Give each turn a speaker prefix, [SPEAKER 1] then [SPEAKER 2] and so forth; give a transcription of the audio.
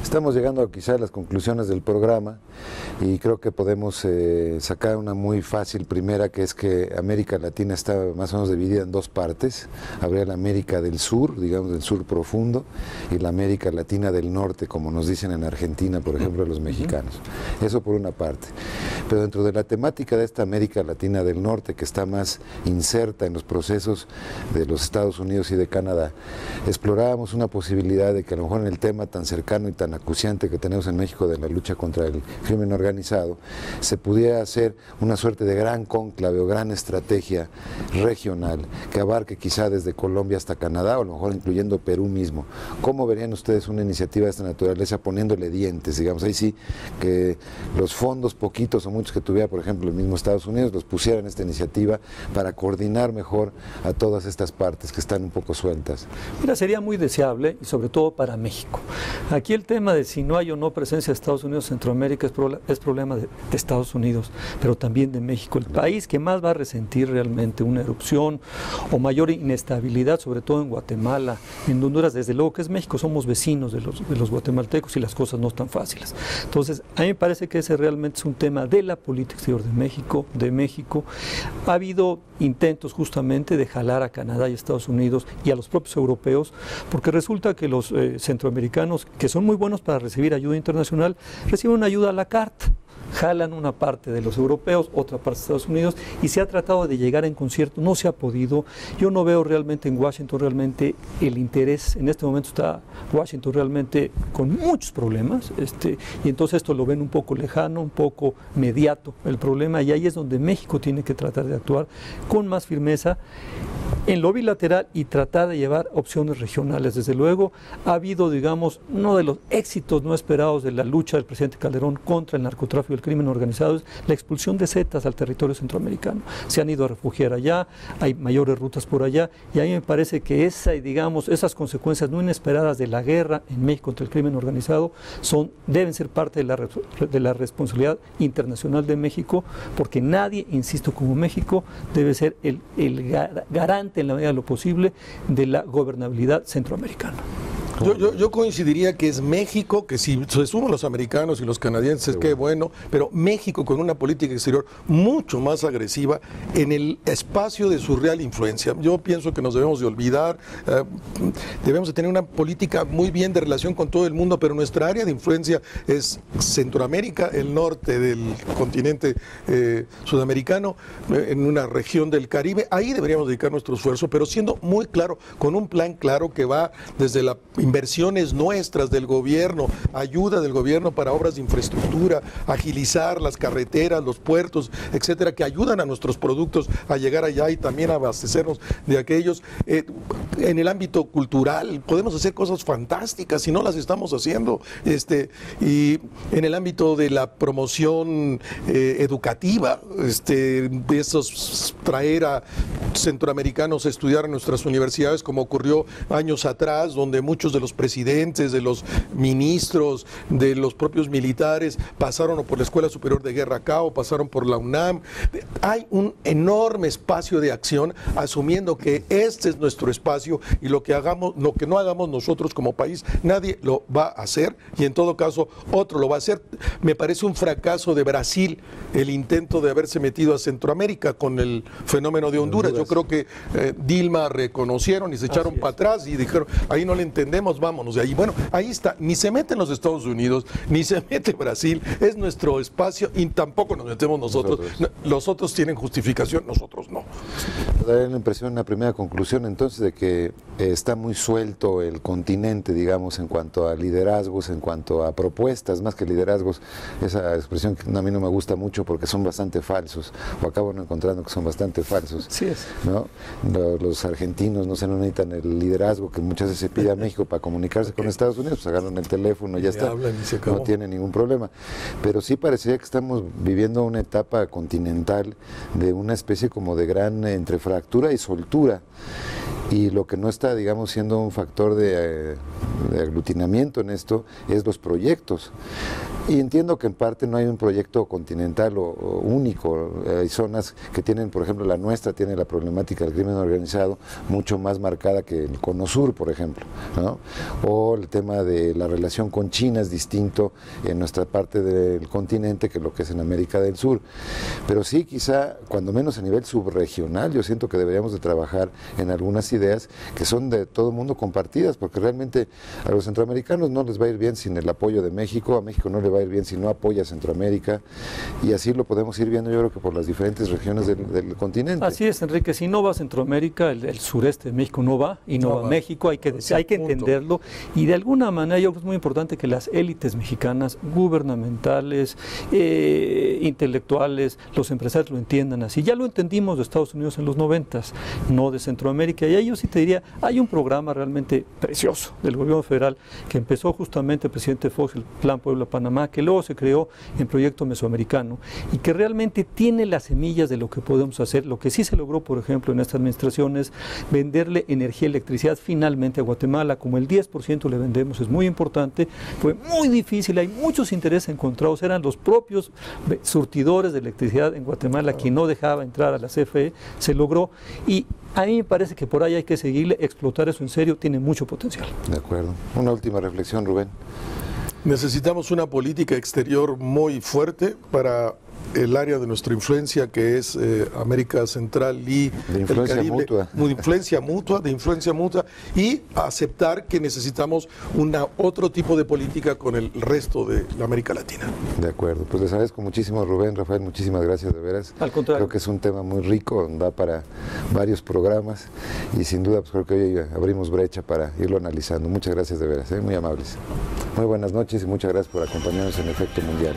[SPEAKER 1] Estamos llegando quizá a las conclusiones del programa y creo que podemos sacar una muy fácil primera, que es que América Latina está más o menos dividida en dos partes. Habría la América del Sur, digamos del sur profundo, y la América Latina del Norte, como nos dicen en Argentina, por ejemplo, los mexicanos. Eso por una parte. Pero dentro de la temática de esta América Latina del Norte, que está más inserta en los procesos de los Estados Unidos y de Canadá, explorábamos una posibilidad de que a lo mejor en el tema tan cercano y tan acuciante que tenemos en México de la lucha contra el crimen organizado, se pudiera hacer una suerte de gran cónclave o gran estrategia regional que abarque quizá desde Colombia hasta Canadá, o a lo mejor incluyendo Perú mismo. ¿Cómo verían ustedes una iniciativa de esta naturaleza poniéndole dientes? Digamos, ahí sí, que los fondos poquitos o muchos que tuviera, por ejemplo, el mismo Estados Unidos, los pusiera en esta iniciativa para coordinar mejor a todas estas partes que están un poco sueltas.
[SPEAKER 2] Mira, sería muy deseable, y sobre todo para México. Aquí el tema de si no hay o no presencia de Estados Unidos en Centroamérica es problema de Estados Unidos, pero también de México. El país que más va a resentir realmente una erupción o mayor inestabilidad, sobre todo en Guatemala, en Honduras, desde luego que es México, somos vecinos de los guatemaltecos y las cosas no están fáciles. Entonces, a mí me parece que ese realmente es un tema de la política exterior de México. Ha habido intentos justamente de jalar a Canadá y Estados Unidos y a los propios europeos, porque resulta que los centroamericanos, que son muy buenos para recibir ayuda internacional, reciben una ayuda a la carta. Jalan una parte de los europeos, otra parte de Estados Unidos, y se ha tratado de llegar en concierto, no se ha podido. Yo no veo realmente en Washington realmente el interés. En este momento está Washington realmente con muchos problemas, y entonces esto lo ven un poco lejano, un poco mediato el problema, y ahí es donde México tiene que tratar de actuar con más firmeza en lo bilateral y tratar de llevar opciones regionales. Desde luego ha habido, digamos, uno de los éxitos no esperados de la lucha del presidente Calderón contra el narcotráfico y el crimen organizado es la expulsión de zetas al territorio centroamericano. Se han ido a refugiar allá, hay mayores rutas por allá, y a mí me parece que esas consecuencias no inesperadas de la guerra en México contra el crimen organizado deben ser parte de la responsabilidad internacional de México, porque nadie, insisto, como México, debe ser el garante en la medida de lo posible de la gobernabilidad centroamericana.
[SPEAKER 3] Yo coincidiría que es México, que si se suman los americanos y los canadienses, qué bueno, pero México con una política exterior mucho más agresiva en el espacio de su real influencia. Yo pienso que nos debemos de olvidar, debemos de tener una política muy bien de relación con todo el mundo, pero nuestra área de influencia es Centroamérica, el norte del continente sudamericano, en una región del Caribe. Ahí deberíamos dedicar nuestro esfuerzo, pero siendo muy claro, con un plan claro que va desde la inversiones nuestras del gobierno, ayuda del gobierno para obras de infraestructura, agilizar las carreteras, los puertos, etcétera, que ayudan a nuestros productos a llegar allá y también a abastecernos de aquellos. En el ámbito cultural podemos hacer cosas fantásticas si no las estamos haciendo, y en el ámbito de la promoción educativa, traer a centroamericanos a estudiar en nuestras universidades, como ocurrió años atrás, donde muchos de los presidentes, de los ministros, de los propios militares pasaron o por la Escuela Superior de Guerra acá o pasaron por la UNAM. Hay un enorme espacio de acción, asumiendo que este es nuestro espacio, y lo que no hagamos nosotros como país, nadie lo va a hacer, y en todo caso otro lo va a hacer. Me parece un fracaso de Brasil el intento de haberse metido a Centroamérica con el fenómeno de Honduras. Yo creo que Dilma reconocieron y se echaron para atrás y dijeron, ahí no le entendemos, vámonos de ahí. Bueno, ahí está, ni se meten los Estados Unidos, ni se mete Brasil, es nuestro espacio y tampoco nos metemos nosotros. Los otros tienen justificación, nosotros no.
[SPEAKER 1] Da la impresión, una primera conclusión entonces, de que está muy suelto el continente, digamos, en cuanto a liderazgos, en cuanto a propuestas, más que liderazgos, esa expresión que a mí no me gusta mucho porque son bastante falsos, o acabo no encontrando que son bastante falsos.
[SPEAKER 2] Sí es.
[SPEAKER 1] ¿No? Los argentinos no necesitan el liderazgo que muchas veces se pide a México para comunicarse con Estados Unidos, pues agarran el teléfono y ya está, no tiene ningún problema. Pero sí parecería que estamos viviendo una etapa continental de una especie como de gran entre fractura y soltura, y lo que no está, digamos, siendo un factor de aglutinamiento en esto es los proyectos. Y entiendo que en parte no hay un proyecto continental o único. Hay zonas que tienen, por ejemplo, la nuestra tiene la problemática del crimen organizado mucho más marcada que el Cono Sur, por ejemplo, ¿no? O el tema de la relación con China es distinto en nuestra parte del continente que lo que es en América del Sur. Pero sí, quizá, cuando menos a nivel subregional, yo siento que deberíamos de trabajar en algunas ideas que son de todo el mundo compartidas, porque realmente a los centroamericanos no les va a ir bien sin el apoyo de México, a México no le va a ir bien si no apoya a Centroamérica, y así lo podemos ir viendo, yo creo que por las diferentes regiones del continente.
[SPEAKER 2] Así es, Enrique, si no va a Centroamérica, el sureste de México no va, y no va a México, hay que entenderlo, y de alguna manera yo creo que es muy importante que las élites mexicanas, gubernamentales, intelectuales, los empresarios lo entiendan así. Ya lo entendimos de Estados Unidos en los 90s, no de Centroamérica, y ahí yo sí te diría, hay un programa realmente precioso del gobierno federal que empezó justamente el presidente Fox, el Plan Puebla-Panamá, que luego se creó en Proyecto Mesoamericano y que realmente tiene las semillas de lo que podemos hacer. Lo que sí se logró, por ejemplo, en esta administración es venderle energía y electricidad finalmente a Guatemala. Como el 10% le vendemos, es muy importante, fue muy difícil, hay muchos intereses encontrados, eran los propios surtidores de electricidad en Guatemala quien no dejaba entrar a la CFE, se logró, y a mí me parece que por ahí hay que seguirle, explotar eso en serio, tiene mucho potencial.
[SPEAKER 1] De acuerdo. Una última reflexión, Rubén.
[SPEAKER 3] Necesitamos una política exterior muy fuerte para el área de nuestra influencia, que es América Central y
[SPEAKER 1] de influencia
[SPEAKER 3] el Caribe,
[SPEAKER 1] mutua.
[SPEAKER 3] De influencia mutua, y aceptar que necesitamos otro tipo de política con el resto de la América Latina.
[SPEAKER 1] De acuerdo, pues les agradezco muchísimo, Rubén, Rafael, muchísimas gracias, de veras.
[SPEAKER 2] Al contrario.
[SPEAKER 1] Creo que es un tema muy rico, da para varios programas, y sin duda pues creo que hoy abrimos brecha para irlo analizando. Muchas gracias, de veras, muy amables. Muy buenas noches y muchas gracias por acompañarnos en Efecto Mundial.